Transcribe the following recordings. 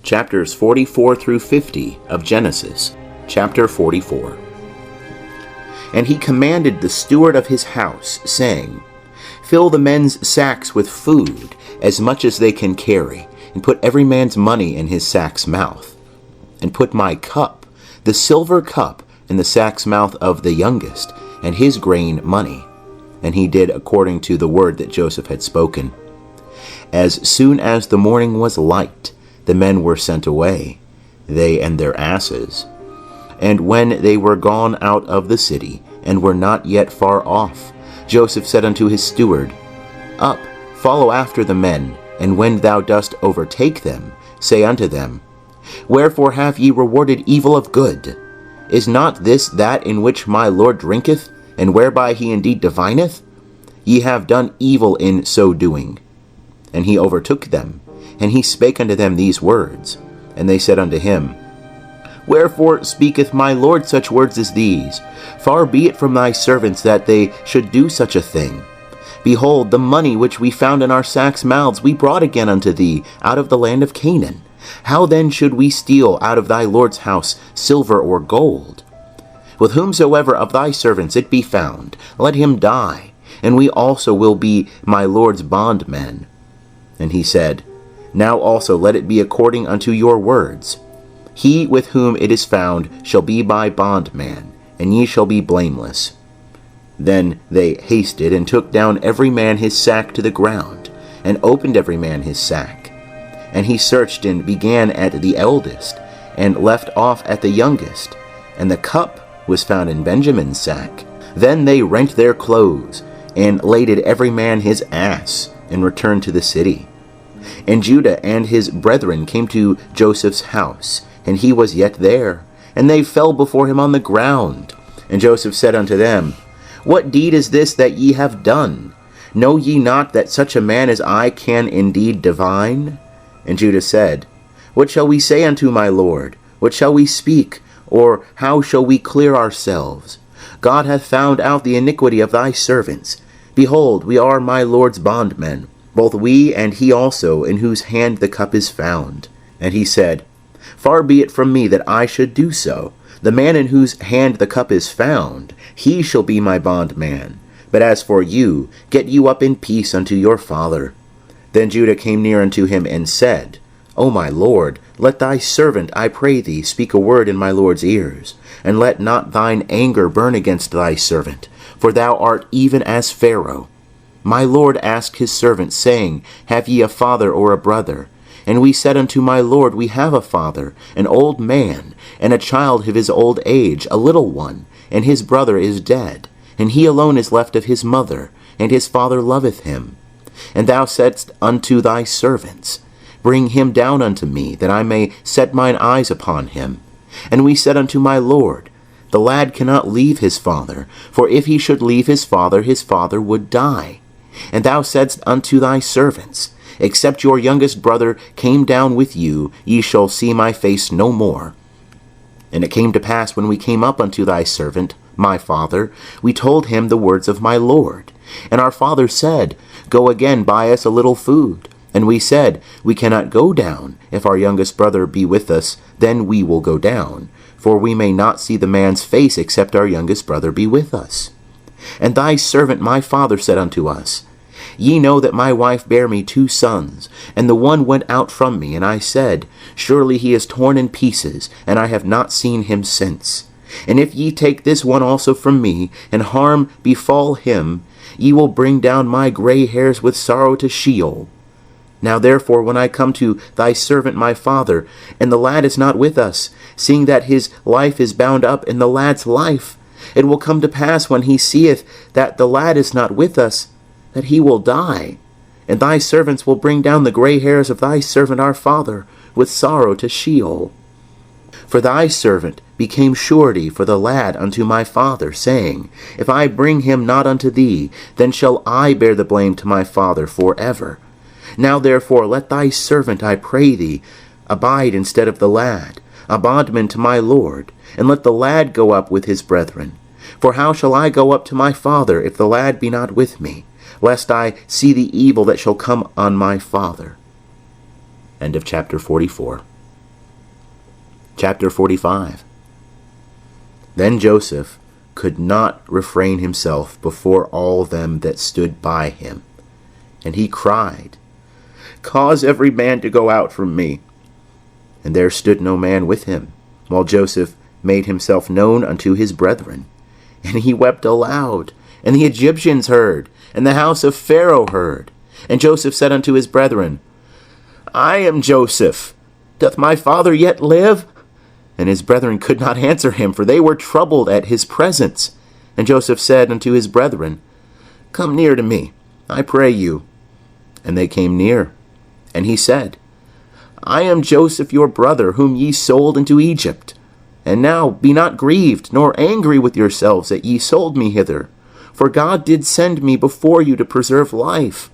chapters 44 through 50 of Genesis, chapter 44. And he commanded the steward of his house, saying, Fill the men's sacks with food, as much as they can carry, and put every man's money in his sack's mouth. And put my cup, the silver cup, in the sack's mouth of the youngest, and his grain money. And he did according to the word that Joseph had spoken. As soon as the morning was light, the men were sent away, they and their asses. And when they were gone out of the city, and were not yet far off, Joseph said unto his steward, Up, follow after the men, and when thou dost overtake them, say unto them, Wherefore have ye rewarded evil of good? Is not this that in which my Lord drinketh, and whereby he indeed divineth? Ye have done evil in so doing. And he overtook them, and he spake unto them these words. And they said unto him, Wherefore speaketh my Lord such words as these? Far be it from thy servants that they should do such a thing. Behold, the money which we found in our sacks' mouths we brought again unto thee out of the land of Canaan. How then should we steal out of thy Lord's house silver or gold? With whomsoever of thy servants it be found, let him die, and we also will be my Lord's bondmen. And he said, Now also let it be according unto your words. He with whom it is found shall be my bondman, and ye shall be blameless. Then they hasted, and took down every man his sack to the ground, and opened every man his sack. And he searched, and began at the eldest, and left off at the youngest. And the cup was found in Benjamin's sack. Then they rent their clothes, and laded every man his ass, and returned to the city. And Judah and his brethren came to Joseph's house, and he was yet there. And they fell before him on the ground. And Joseph said unto them, What deed is this that ye have done? Know ye not that such a man as I can indeed divine? And Judah said, What shall we say unto my Lord? What shall we speak? Or how shall we clear ourselves? God hath found out the iniquity of thy servants. Behold, we are my Lord's bondmen, both we and he also, in whose hand the cup is found. And he said, Far be it from me that I should do so. The man in whose hand the cup is found, he shall be my bondman. But as for you, get you up in peace unto your father. Then Judah came near unto him and said, O my Lord, let thy servant, I pray thee, speak a word in my Lord's ears, and let not thine anger burn against thy servant, for thou art even as Pharaoh. My Lord asked his servant, saying, Have ye a father or a brother? And we said unto my Lord, We have a father, an old man, and a child of his old age, a little one, and his brother is dead, and he alone is left of his mother, and his father loveth him. And thou saidst unto thy servants, Bring him down unto me, that I may set mine eyes upon him. And we said unto my Lord, The lad cannot leave his father, for if he should leave his father would die. And thou saidst unto thy servants, Except your youngest brother came down with you, ye shall see my face no more. And it came to pass, when we came up unto thy servant, my father, we told him the words of my Lord. And our father said, Go again, buy us a little food. And we said, We cannot go down. If our youngest brother be with us, then we will go down. For we may not see the man's face, except our youngest brother be with us. And thy servant my father said unto us, Ye know that my wife bare me 2 sons, and the one went out from me, and I said, Surely he is torn in pieces, and I have not seen him since. And if ye take this one also from me, and harm befall him, ye will bring down my gray hairs with sorrow to Sheol. Now therefore, when I come to thy servant my father, and the lad is not with us, seeing that his life is bound up in the lad's life, it will come to pass, when he seeth that the lad is not with us, that he will die. And thy servants will bring down the gray hairs of thy servant our father with sorrow to Sheol. For thy servant became surety for the lad unto my father, saying, If I bring him not unto thee, then shall I bear the blame to my father forever. Now therefore let thy servant, I pray thee, abide instead of the lad, a bondman to my Lord, and let the lad go up with his brethren. For how shall I go up to my father, if the lad be not with me, lest I see the evil that shall come on my father? End of chapter 44. Chapter 45. Then Joseph could not refrain himself before all them that stood by him, and he cried, Cause every man to go out from me. And there stood no man with him, while Joseph made himself known unto his brethren. And he wept aloud, and the Egyptians heard, and the house of Pharaoh heard. And Joseph said unto his brethren, I am Joseph. Doth my father yet live? And his brethren could not answer him, for they were troubled at his presence. And Joseph said unto his brethren, Come near to me, I pray you. And they came near. And he said, I am Joseph your brother, whom ye sold into Egypt. And now be not grieved, nor angry with yourselves that ye sold me hither. For God did send me before you to preserve life.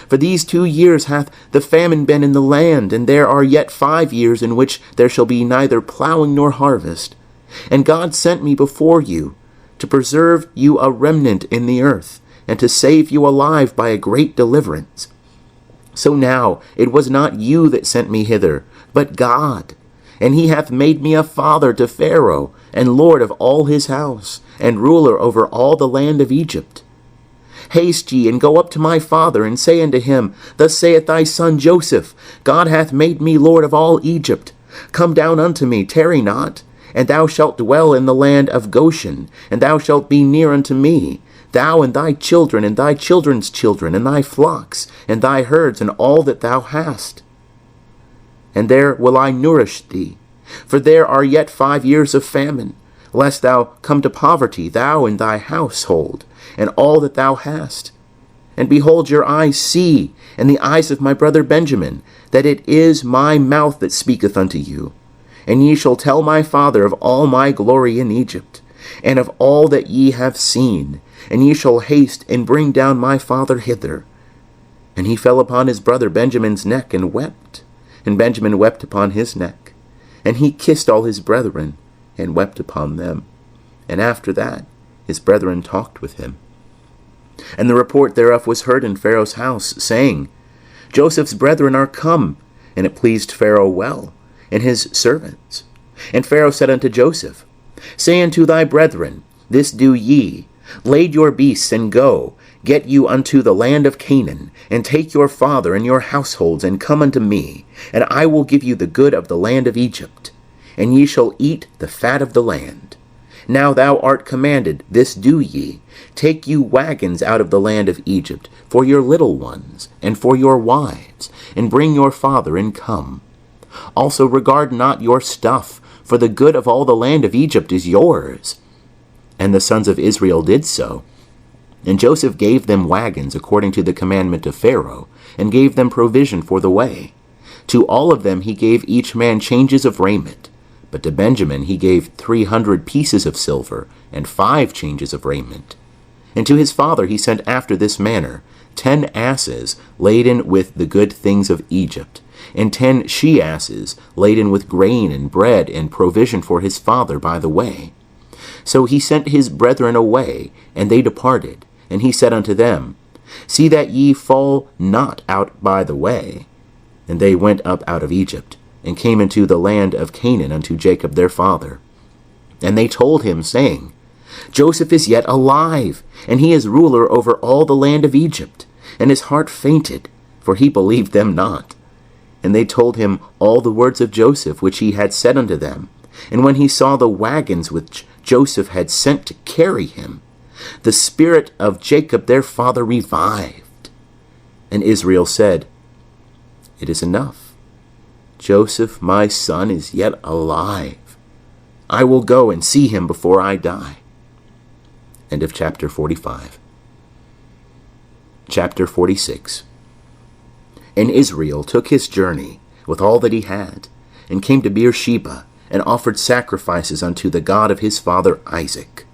For these 2 years hath the famine been in the land, and there are yet 5 years in which there shall be neither plowing nor harvest. And God sent me before you, to preserve you a remnant in the earth, and to save you alive by a great deliverance. So now it was not you that sent me hither, but God. And he hath made me a father to Pharaoh, and lord of all his house, and ruler over all the land of Egypt. Haste ye, and go up to my father, and say unto him, Thus saith thy son Joseph, God hath made me lord of all Egypt. Come down unto me, tarry not, and thou shalt dwell in the land of Goshen, and thou shalt be near unto me, thou and thy children, and thy children's children, and thy flocks, and thy herds, and all that thou hast. And there will I nourish thee, for there are yet 5 years of famine, lest thou come to poverty, thou and thy household, and all that thou hast. And behold, your eyes see, and the eyes of my brother Benjamin, that it is my mouth that speaketh unto you. And ye shall tell my father of all my glory in Egypt, and of all that ye have seen, and ye shall haste and bring down my father hither. And he fell upon his brother Benjamin's neck and wept, and Benjamin wept upon his neck. And he kissed all his brethren, and wept upon them. And after that his brethren talked with him. And the report thereof was heard in Pharaoh's house, saying, Joseph's brethren are come. And it pleased Pharaoh well, and his servants. And Pharaoh said unto Joseph, Say unto thy brethren, This do ye, lade your beasts, and go, get you unto the land of Canaan, and take your father and your households, and come unto me, and I will give you the good of the land of Egypt, and ye shall eat the fat of the land. Now thou art commanded, this do ye, take you wagons out of the land of Egypt, for your little ones, and for your wives, and bring your father, and come. Also regard not your stuff, for the good of all the land of Egypt is yours. And the sons of Israel did so. And Joseph gave them wagons according to the commandment of Pharaoh, and gave them provision for the way. To all of them he gave each man changes of raiment. But to Benjamin he gave 300 pieces of silver, and 5 changes of raiment. And to his father he sent after this manner 10 asses laden with the good things of Egypt, and 10 she-asses laden with grain and bread and provision for his father by the way. So he sent his brethren away, and they departed. And he said unto them, See that ye fall not out by the way. And they went up out of Egypt, and came into the land of Canaan unto Jacob their father. And they told him, saying, Joseph is yet alive, and he is ruler over all the land of Egypt. And his heart fainted, for he believed them not. And they told him all the words of Joseph, which he had said unto them. And when he saw the wagons which Joseph had sent to carry him, the spirit of Jacob their father revived. And Israel said, It is enough. Joseph my son is yet alive. I will go and see him before I die. End of chapter 45. Chapter 46. And Israel took his journey with all that he had, and came to Beersheba, and offered sacrifices unto the God of his father Isaac.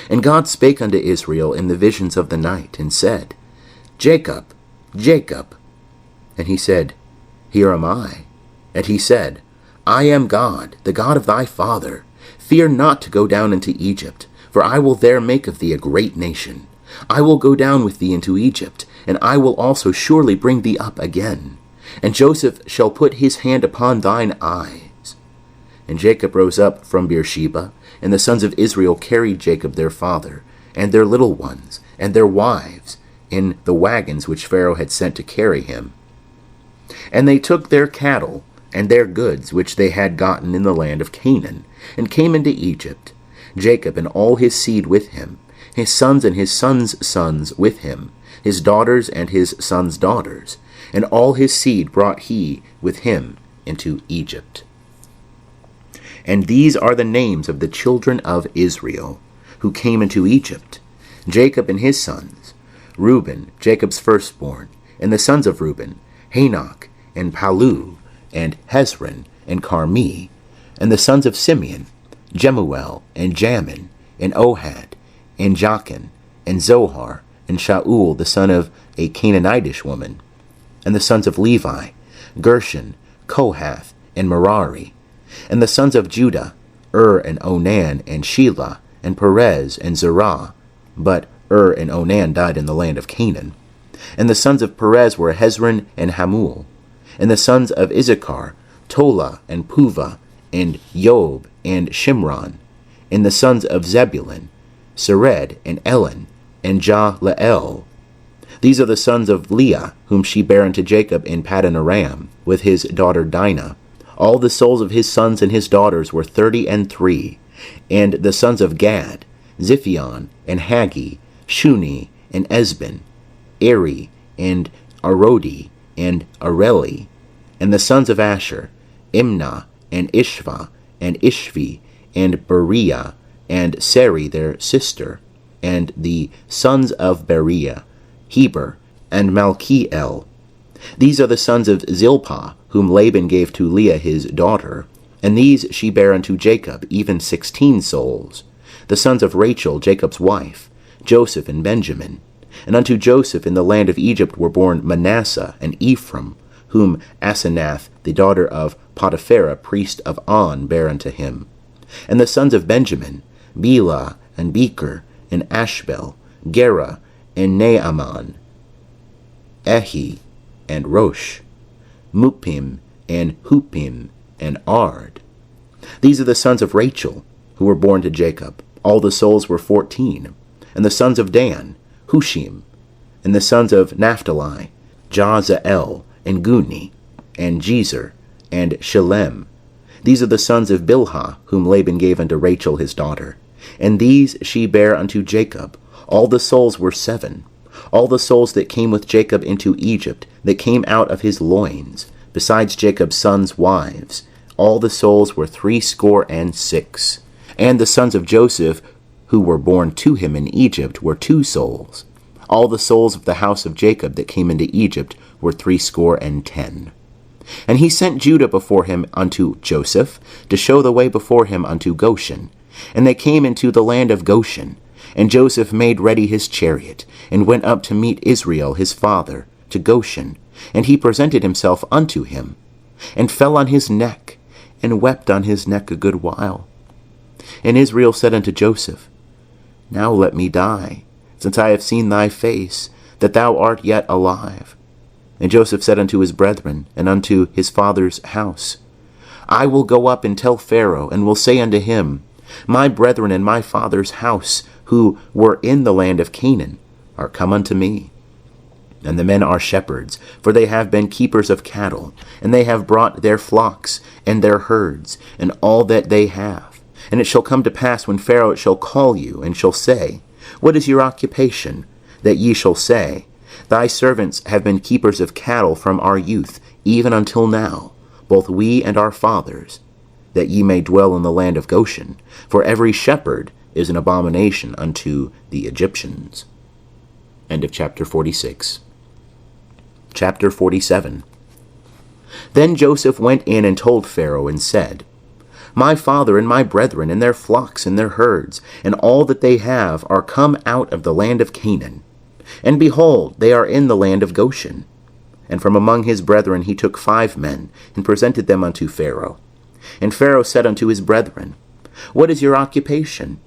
And God spake unto Israel in the visions of the night, and said, Jacob, Jacob. And he said, Here am I. And he said, I am God, the God of thy father. Fear not to go down into Egypt, for I will there make of thee a great nation. I will go down with thee into Egypt, and I will also surely bring thee up again. And Joseph shall put his hand upon thine eyes. And Jacob rose up from Beersheba, and the sons of Israel carried Jacob their father, and their little ones, and their wives, in the wagons which Pharaoh had sent to carry him. And they took their cattle and their goods which they had gotten in the land of Canaan, and came into Egypt, Jacob and all his seed with him, his sons and his sons' sons with him, his daughters and his sons' daughters, and all his seed brought he with him into Egypt. And these are the names of the children of Israel, who came into Egypt, Jacob and his sons, Reuben, Jacob's firstborn, and the sons of Reuben, Hanok, and Palu, and Hezron, and Carmi, and the sons of Simeon, Jemuel, and Jamin, and Ohad, and Jachin, and Zohar, and Shaul, the son of a Canaanitish woman, and the sons of Levi, Gershon, Kohath, and Merari, and the sons of Judah, and Onan, and Shelah, and Perez, and Zerah, but and Onan died in the land of Canaan. And the sons of Perez were Hezron and Hamul, and the sons of Issachar, Tola, and Puvah, and Job, and Shimron, and the sons of Zebulun, Sered, and Elon, and Jaleel. These are the sons of Leah, whom she bare unto Jacob in Paddan Aram, with his daughter Dinah. All the souls of his sons and his daughters were 33. And the sons of Gad, Ziphion, and Haggi, Shuni, and Esben, Eri, and Arodi, and Areli. And the sons of Asher, Imnah, and Ishva, and Ishvi, and Beriah, and Seri their sister. And the sons of Beriah, Heber, and Malchiel. These are the sons of Zilpah, whom Laban gave to Leah his daughter, and these she bare unto Jacob, even 16 souls. The sons of Rachel, Jacob's wife, Joseph and Benjamin. And unto Joseph in the land of Egypt were born Manasseh and Ephraim, whom Asenath, the daughter of Potipharah, priest of On, bare unto him. And the sons of Benjamin, Bela, and Becher, and Ashbel, Gera, and Naaman, Ehi, and Rosh, Mupim, and Hupim, and Ard. These are the sons of Rachel, who were born to Jacob. All the souls were 14. And the sons of Dan, Hushim. And the sons of Naphtali, Jazael, and Guni, and Jezer, and Shalem. These are the sons of Bilhah, whom Laban gave unto Rachel his daughter. And these she bare unto Jacob. All the souls were 7. All the souls that came with Jacob into Egypt, that came out of his loins, besides Jacob's sons' wives, all the souls were 66. And the sons of Joseph, who were born to him in Egypt, were 2 souls. All the souls of the house of Jacob that came into Egypt were 70. And he sent Judah before him unto Joseph, to show the way before him unto Goshen. And they came into the land of Goshen. And Joseph made ready his chariot, and went up to meet Israel his father, to Goshen. And he presented himself unto him, and fell on his neck, and wept on his neck a good while. And Israel said unto Joseph, Now let me die, since I have seen thy face, that thou art yet alive. And Joseph said unto his brethren, and unto his father's house, I will go up and tell Pharaoh, and will say unto him, My brethren and my father's house, who were in the land of Canaan, are come unto me. And the men are shepherds, for they have been keepers of cattle, and they have brought their flocks, and their herds, and all that they have. And it shall come to pass, when Pharaoh shall call you, and shall say, What is your occupation? That ye shall say, Thy servants have been keepers of cattle from our youth, even until now, both we and our fathers, that ye may dwell in the land of Goshen, for every shepherd is an abomination unto the Egyptians. End of chapter 46. Chapter 47. Then Joseph went in and told Pharaoh, and said, My father and my brethren, and their flocks and their herds, and all that they have, are come out of the land of Canaan. And behold, they are in the land of Goshen. And from among his brethren he took 5 men, and presented them unto Pharaoh. And Pharaoh said unto his brethren, What is your occupation?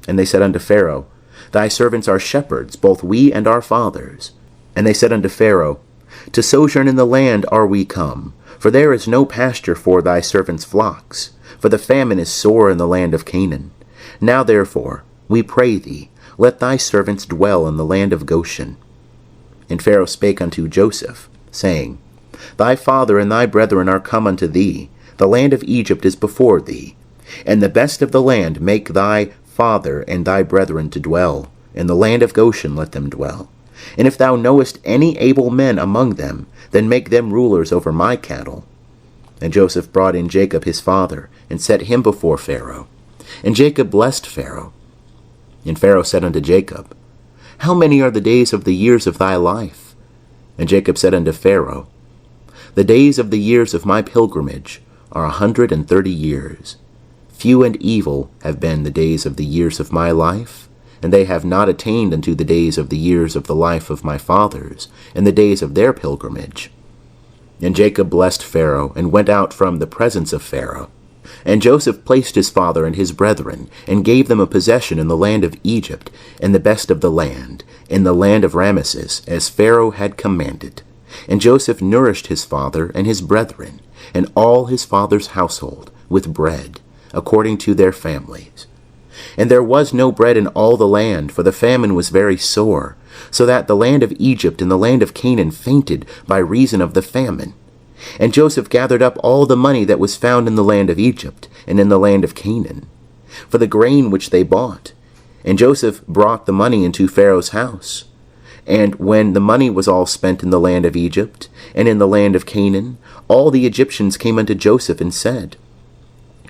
And they said unto Pharaoh, Thy servants are shepherds, both we and our fathers. And they said unto Pharaoh, To sojourn in the land are we come, for there is no pasture for thy servants' flocks. for the famine is sore in the land of Canaan. Now therefore, we pray thee, let thy servants dwell in the land of Goshen. And Pharaoh spake unto Joseph, saying, Thy father and thy brethren are come unto thee, the land of Egypt is before thee. And the best of the land make thy father and thy brethren to dwell. In the land of Goshen let them dwell. And if thou knowest any able men among them, then make them rulers over my cattle. And Joseph brought in Jacob his father, and set him before Pharaoh. And Jacob blessed Pharaoh. And Pharaoh said unto Jacob, How many are the days of the years of thy life? And Jacob said unto Pharaoh, The days of the years of my pilgrimage are 130 years. Few and evil have been the days of the years of my life, and they have not attained unto the days of the years of the life of my fathers, and the days of their pilgrimage. And Jacob blessed Pharaoh, and went out from the presence of Pharaoh. And Joseph placed his father and his brethren, and gave them a possession in the land of Egypt, and the best of the land, in the land of Ramesses, as Pharaoh had commanded. And Joseph nourished his father and his brethren, and all his father's household, with bread, according to their families. And there was no bread in all the land, for the famine was very sore, so that the land of Egypt and the land of Canaan fainted by reason of the famine. And Joseph gathered up all the money that was found in the land of Egypt and in the land of Canaan, for the grain which they bought. And Joseph brought the money into Pharaoh's house. And when the money was all spent in the land of Egypt and in the land of Canaan, all the Egyptians came unto Joseph and said,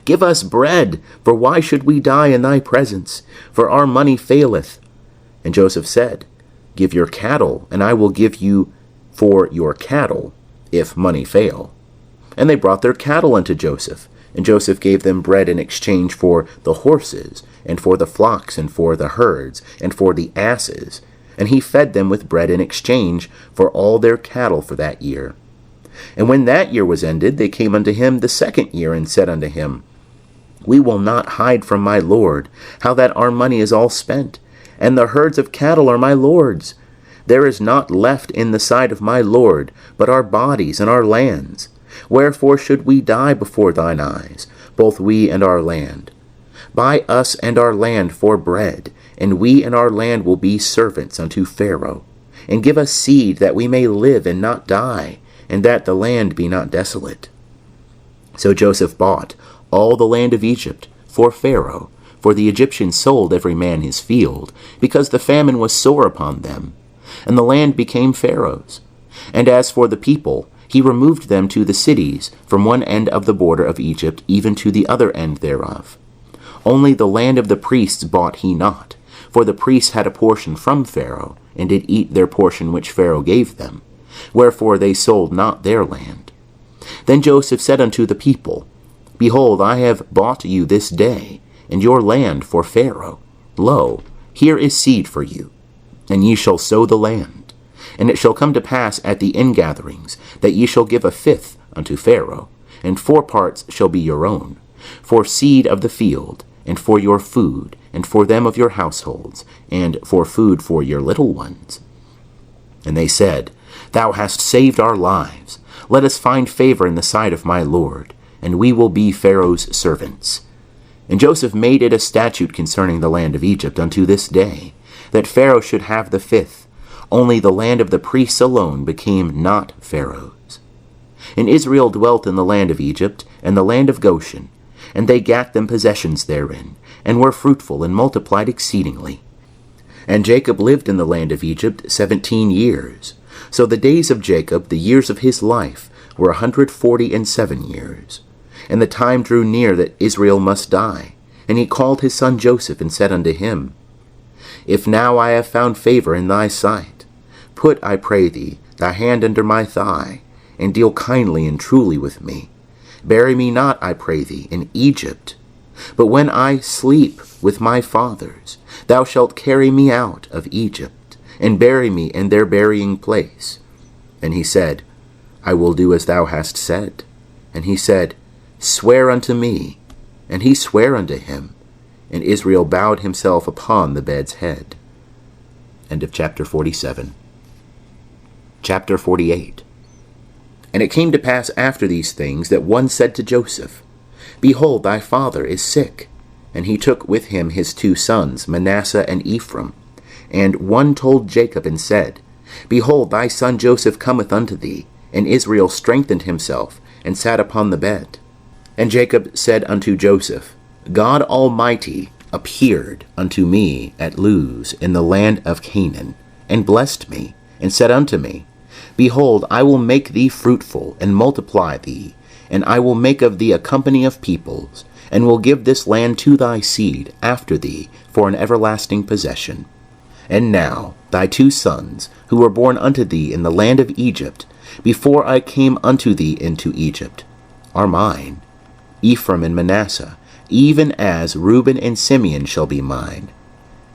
Give us bread, for why should we die in thy presence? For our money faileth. And Joseph said, Give your cattle, and I will give you for your cattle, if money fail. And they brought their cattle unto Joseph, and Joseph gave them bread in exchange for the horses, and for the flocks, and for the herds, and for the asses. And he fed them with bread in exchange for all their cattle for that year. And when that year was ended, they came unto him the second year, and said unto him, We will not hide from my lord how that our money is all spent, and the herds of cattle are my lord's. There is not left in the sight of my lord but our bodies and our lands. Wherefore should we die before thine eyes, both we and our land? Buy us and our land for bread, and we and our land will be servants unto Pharaoh. And give us seed, that we may live and not die, and that the land be not desolate. So Joseph bought all the land of Egypt for Pharaoh, for the Egyptians sold every man his field, because the famine was sore upon them. And the land became Pharaoh's. And as for the people, he removed them to the cities, from one end of the border of Egypt even to the other end thereof. Only the land of the priests bought he not, for the priests had a portion from Pharaoh, and did eat their portion which Pharaoh gave them. Wherefore they sold not their land. Then Joseph said unto the people, Behold, I have bought you this day, and your land for Pharaoh. Lo, here is seed for you, and ye shall sow the land. And it shall come to pass at the ingatherings, that ye shall give a fifth unto Pharaoh, and 4 parts shall be your own, for seed of the field, and for your food, and for them of your households, and for food for your little ones. And they said, Thou hast saved our lives. Let us find favor in the sight of my lord, and we will be Pharaoh's servants. And Joseph made it a statute concerning the land of Egypt unto this day, that Pharaoh should have the fifth. Only the land of the priests alone became not Pharaoh's. And Israel dwelt in the land of Egypt, and the land of Goshen, and they gat them possessions therein, and were fruitful, and multiplied exceedingly. And Jacob lived in the land of Egypt 17 years. So the days of Jacob, the years of his life, were 147 years. And the time drew near that Israel must die. And he called his son Joseph, and said unto him, If now I have found favor in thy sight, put, I pray thee, thy hand under my thigh, and deal kindly and truly with me. Bury me not, I pray thee, in Egypt, but when I sleep with my fathers, thou shalt carry me out of Egypt, and bury me in their burying place. And he said, I will do as thou hast said. And he said, Swear unto me. And he sware unto him. And Israel bowed himself upon the bed's head. End of chapter 47. Chapter 48. And it came to pass after these things that one said to Joseph, Behold, thy father is sick. And he took with him his 2 sons, Manasseh and Ephraim. And one told Jacob and said, Behold, thy son Joseph cometh unto thee. And Israel strengthened himself, and sat upon the bed. And Jacob said unto Joseph, God Almighty appeared unto me at Luz in the land of Canaan, and blessed me, and said unto me, Behold, I will make thee fruitful, and multiply thee, and I will make of thee a company of peoples, and will give this land to thy seed after thee for an everlasting possession. And now thy 2 sons, who were born unto thee in the land of Egypt, before I came unto thee into Egypt, are mine, Ephraim and Manasseh, even as Reuben and Simeon shall be mine.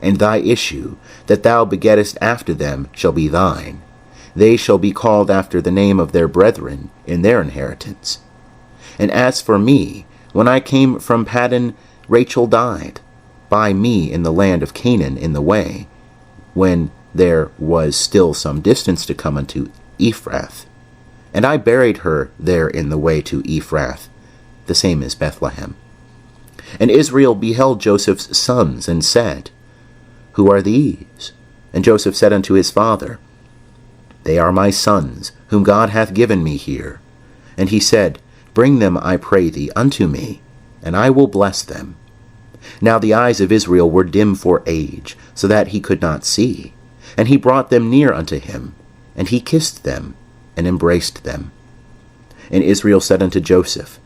And thy issue, that thou begettest after them, shall be thine. They shall be called after the name of their brethren in their inheritance. And as for me, when I came from Paddan, Rachel died by me in the land of Canaan in the way, when there was still some distance to come unto Ephrath. And I buried her there in the way to Ephrath, the same as Bethlehem. And Israel beheld Joseph's sons, and said, Who are these? And Joseph said unto his father, They are my sons, whom God hath given me here. And he said, Bring them, I pray thee, unto me, and I will bless them. Now the eyes of Israel were dim for age, so that he could not see. And he brought them near unto him, and he kissed them, and embraced them. And Israel said unto Joseph,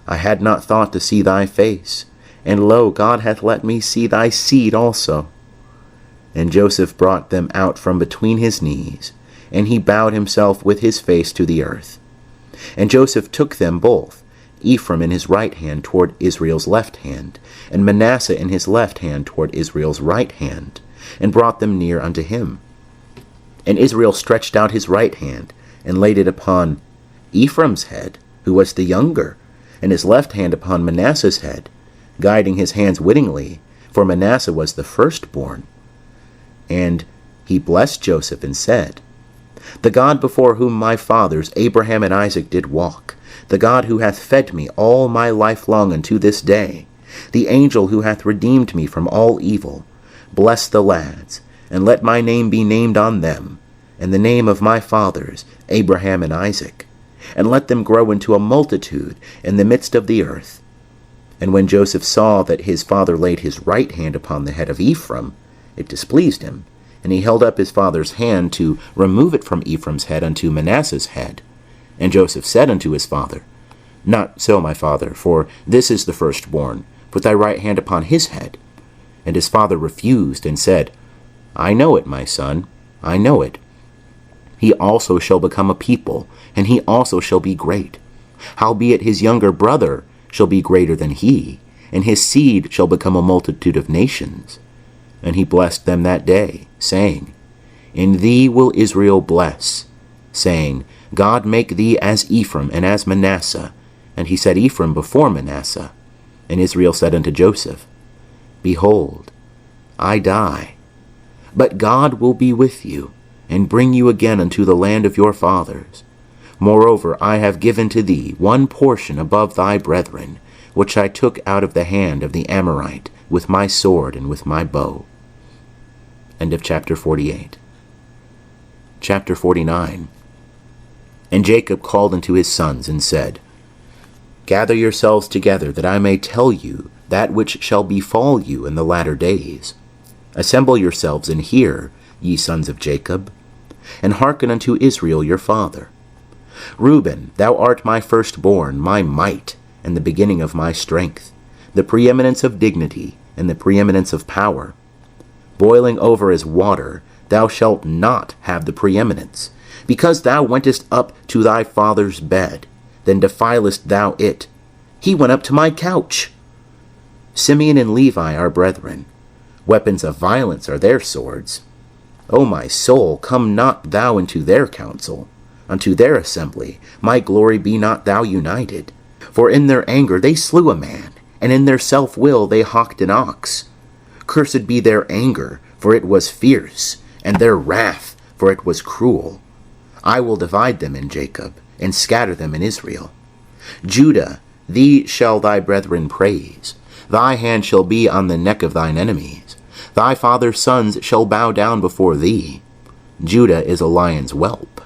I had not thought to see thy face, and lo, God hath let me see thy seed also. And Joseph brought them out from between his knees, and he bowed himself with his face to the earth. And Joseph took them both, Ephraim in his right hand toward Israel's left hand, and Manasseh in his left hand toward Israel's right hand, and brought them near unto him. And Israel stretched out his right hand, and laid it upon Ephraim's head, who was the younger, and his left hand upon Manasseh's head, guiding his hands wittingly, for Manasseh was the firstborn. And he blessed Joseph, and said, The God before whom my fathers Abraham and Isaac did walk, the God who hath fed me all my life long unto this day, the angel who hath redeemed me from all evil, bless the lads, and let my name be named on them, and the name of my fathers Abraham and Isaac, and let them grow into a multitude in the midst of the earth. And when Joseph saw that his father laid his right hand upon the head of Ephraim, it displeased him, and he held up his father's hand to remove it from Ephraim's head unto Manasseh's head. And Joseph said unto his father, Not so, my father, for this is the firstborn. Put thy right hand upon his head. And his father refused, and said, I know it, my son, I know it. He also shall become a people, and he also shall be great. Howbeit his younger brother shall be greater than he, and his seed shall become a multitude of nations. And he blessed them that day, saying, In thee will Israel bless, saying, God make thee as Ephraim and as Manasseh. And he set Ephraim before Manasseh. And Israel said unto Joseph, Behold, I die, but God will be with you, and bring you again unto the land of your fathers. Moreover, I have given to thee one portion above thy brethren, which I took out of the hand of the Amorite, with my sword and with my bow. End of chapter 48. Chapter 49. And Jacob called unto his sons, and said, Gather yourselves together, that I may tell you that which shall befall you in the latter days. Assemble yourselves, and hear, ye sons of Jacob, and hearken unto Israel your father. Reuben, thou art my firstborn, my might, and the beginning of my strength, the preeminence of dignity, and the preeminence of power. Boiling over as water, thou shalt not have the preeminence, because thou wentest up to thy father's bed, then defilest thou it. He went up to my couch. Simeon and Levi are brethren. Weapons of violence are their swords. O my soul, come not thou into their counsel, unto their assembly. My glory be not thou united. For in their anger they slew a man, and in their self-will they hawked an ox. Cursed be their anger, for it was fierce, and their wrath, for it was cruel. I will divide them in Jacob, and scatter them in Israel. Judah, Thee shall thy brethren praise. Thy hand shall be on the neck of thine enemies. Thy father's sons shall bow down before thee. Judah is a lion's whelp.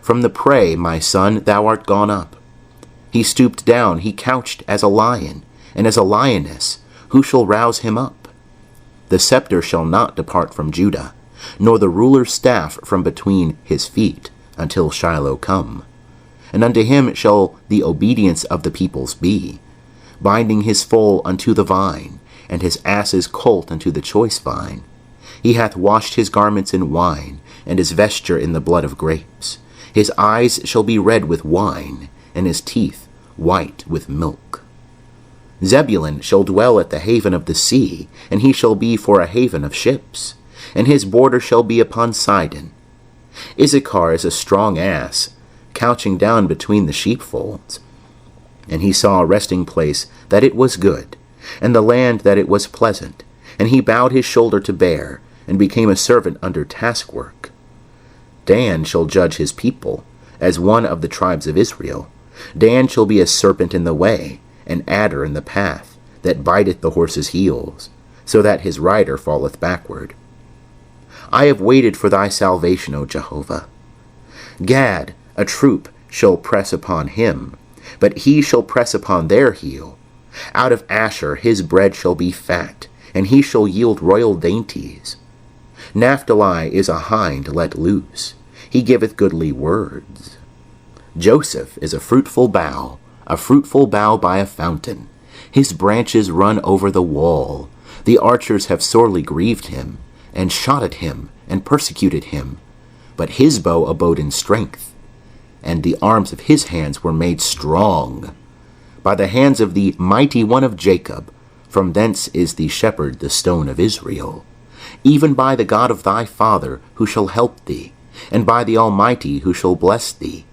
From the prey, my son, thou art gone up. He stooped down, he couched as a lion, and as a lioness, who shall rouse him up? The scepter shall not depart from Judah, nor the ruler's staff from between his feet, until Shiloh come. And unto him shall the obedience of the peoples be, binding his foal unto the vine, and his ass's colt unto the choice vine. He hath washed his garments in wine, and his vesture in the blood of grapes. His eyes shall be red with wine, and his teeth white with milk. Zebulun shall dwell at the haven of the sea, and he shall be for a haven of ships, and his border shall be upon Sidon. Issachar is a strong ass, couching down between the sheepfolds. And he saw a resting place, that it was good, and the land that it was pleasant, and he bowed his shoulder to bear, and became a servant under taskwork. Dan shall judge his people, as one of the tribes of Israel. Dan shall be a serpent in the way, an adder in the path, that biteth the horse's heels, so that his rider falleth backward. I have waited for thy salvation, O Jehovah. Gad, a troop, shall press upon him, but he shall press upon their heel. Out of Asher his bread shall be fat, and he shall yield royal dainties. Naphtali is a hind let loose. He giveth goodly words. Joseph is a fruitful bough by a fountain. His branches run over the wall. The archers have sorely grieved him, and shot at him, and persecuted him. But his bow abode in strength, and the arms of his hands were made strong. By the hands of the mighty one of Jacob, from thence is the shepherd the stone of Israel. Even by the God of thy father, who shall help thee, and by the Almighty, who shall bless thee,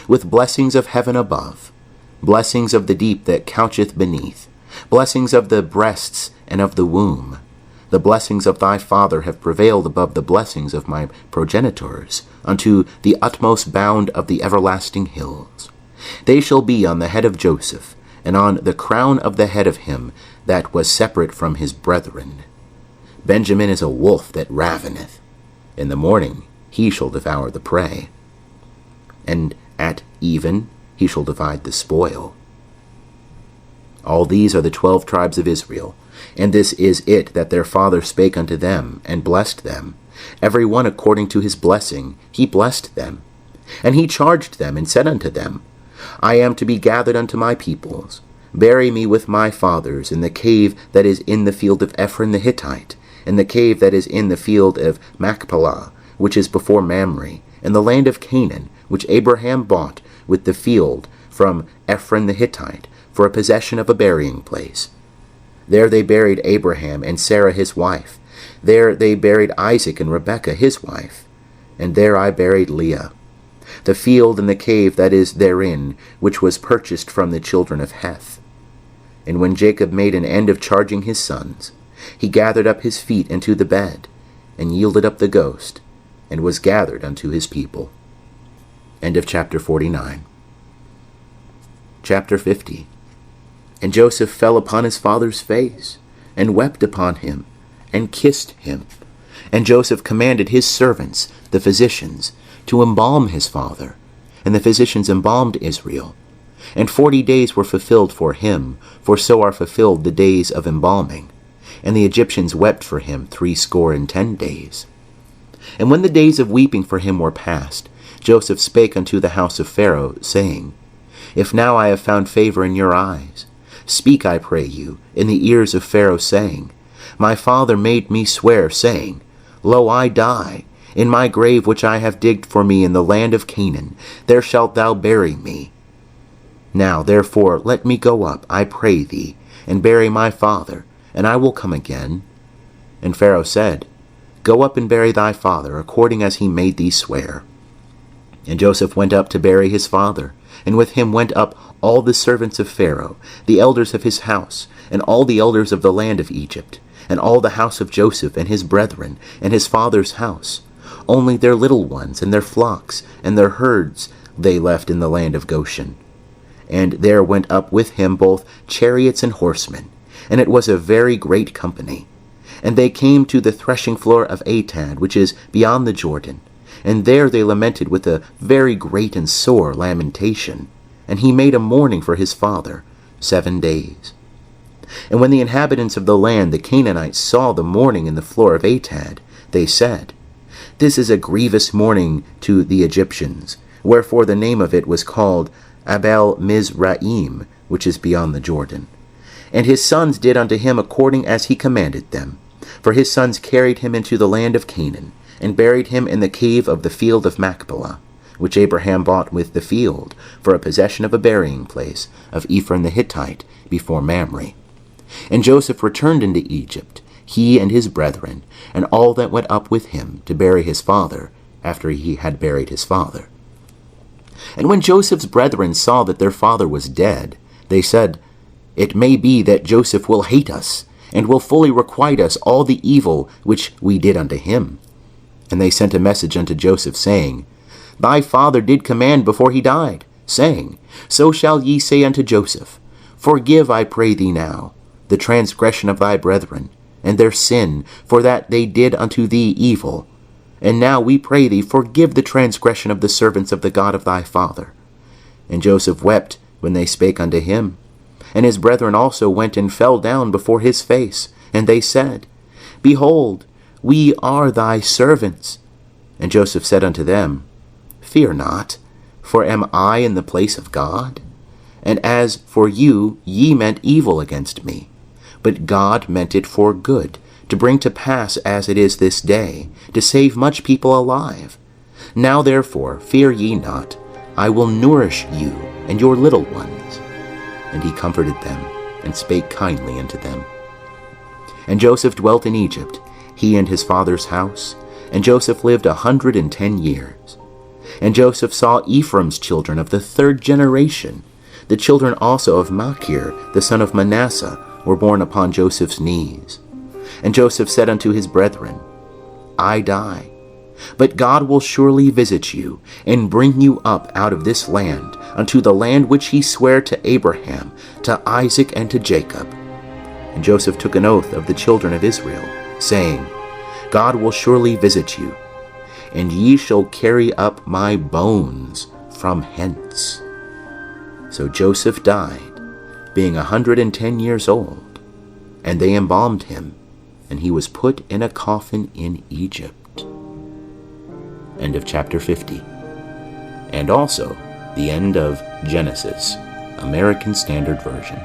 with blessings of heaven above, blessings of the deep that coucheth beneath, blessings of the breasts and of the womb. The blessings of thy father have prevailed above the blessings of my progenitors, unto the utmost bound of the everlasting hills. They shall be on the head of Joseph, and on the crown of the head of him that was separate from his brethren. Benjamin is a wolf that raveneth. In the morning he shall devour the prey, and at even he shall divide the spoil. All these are the 12 tribes of Israel, and this is it that their father spake unto them, and blessed them. Every one according to his blessing he blessed them. And he charged them, and said unto them, I am to be gathered unto my peoples. Bury me with my fathers in the cave that is in the field of Ephron the Hittite, in the cave that is in the field of Machpelah, which is before Mamre, in the land of Canaan, which Abraham bought with the field from Ephron the Hittite, for a possession of a burying place. There they buried Abraham and Sarah his wife. There they buried Isaac and Rebekah his wife. And there I buried Leah. The field and the cave that is therein, which was purchased from the children of Heth. And when Jacob made an end of charging his sons, he gathered up his feet into the bed, and yielded up the ghost, and was gathered unto his people. End of chapter 49. Chapter 50. And Joseph fell upon his father's face, and wept upon him, and kissed him. And Joseph commanded his servants, the physicians, to embalm his father. And the physicians embalmed Israel. And 40 days were fulfilled for him, for so are fulfilled the days of embalming. And the Egyptians wept for him 60 days. And when the days of weeping for him were past, Joseph spake unto the house of Pharaoh, saying, If now I have found favor in your eyes, speak, I pray you, in the ears of Pharaoh, saying, My father made me swear, saying, Lo, I die. In my grave which I have digged for me in the land of Canaan, there shalt thou bury me. Now therefore let me go up, I pray thee, and bury my father, and I will come again. And Pharaoh said, Go up and bury thy father, according as he made thee swear. And Joseph went up to bury his father, and with him went up all the servants of Pharaoh, the elders of his house, and all the elders of the land of Egypt, and all the house of Joseph and his brethren, and his father's house. Only their little ones and their flocks and their herds they left in the land of Goshen. And there went up with him both chariots and horsemen, and it was a very great company. And they came to the threshing floor of Atad, which is beyond the Jordan. And there they lamented with a very great and sore lamentation. And he made a mourning for his father 7 days. And when the inhabitants of the land, the Canaanites, saw the mourning in the floor of Atad, they said, This is a grievous mourning to the Egyptians. Wherefore the name of it was called Abel Mizraim, which is beyond the Jordan. And his sons did unto him according as he commanded them. For his sons carried him into the land of Canaan, and buried him in the cave of the field of Machpelah, which Abraham bought with the field, for a possession of a burying place of Ephron the Hittite before Mamre. And Joseph returned into Egypt, he and his brethren, and all that went up with him to bury his father, after he had buried his father. And when Joseph's brethren saw that their father was dead, they said, It may be that Joseph will hate us, and will fully requite us all the evil which we did unto him. And they sent a message unto Joseph, saying, Thy father did command before he died, saying, So shall ye say unto Joseph, Forgive, I pray thee now, the transgression of thy brethren, and their sin, for that they did unto thee evil. And now we pray thee, forgive the transgression of the servants of the God of thy father. And Joseph wept when they spake unto him. And his brethren also went and fell down before his face. And they said, Behold, we are thy servants. And Joseph said unto them, Fear not, for am I in the place of God? And as for you, ye meant evil against me, but God meant it for good, to bring to pass as it is this day, to save much people alive. Now therefore fear ye not, I will nourish you and your little ones. And he comforted them, and spake kindly unto them. And Joseph dwelt in Egypt, he and his father's house, and Joseph lived 110 years. And Joseph saw Ephraim's children of the 3rd generation. The children also of Machir, the son of Manasseh, were born upon Joseph's knees. And Joseph said unto his brethren, I die, but God will surely visit you, and bring you up out of this land, unto the land which he sware to Abraham, to Isaac, and to Jacob. And Joseph took an oath of the children of Israel, saying, God will surely visit you, and ye shall carry up my bones from hence. So Joseph died, being 110 years old, and they embalmed him, and he was put in a coffin in Egypt. End of chapter 50. And also the end of Genesis, American Standard Version.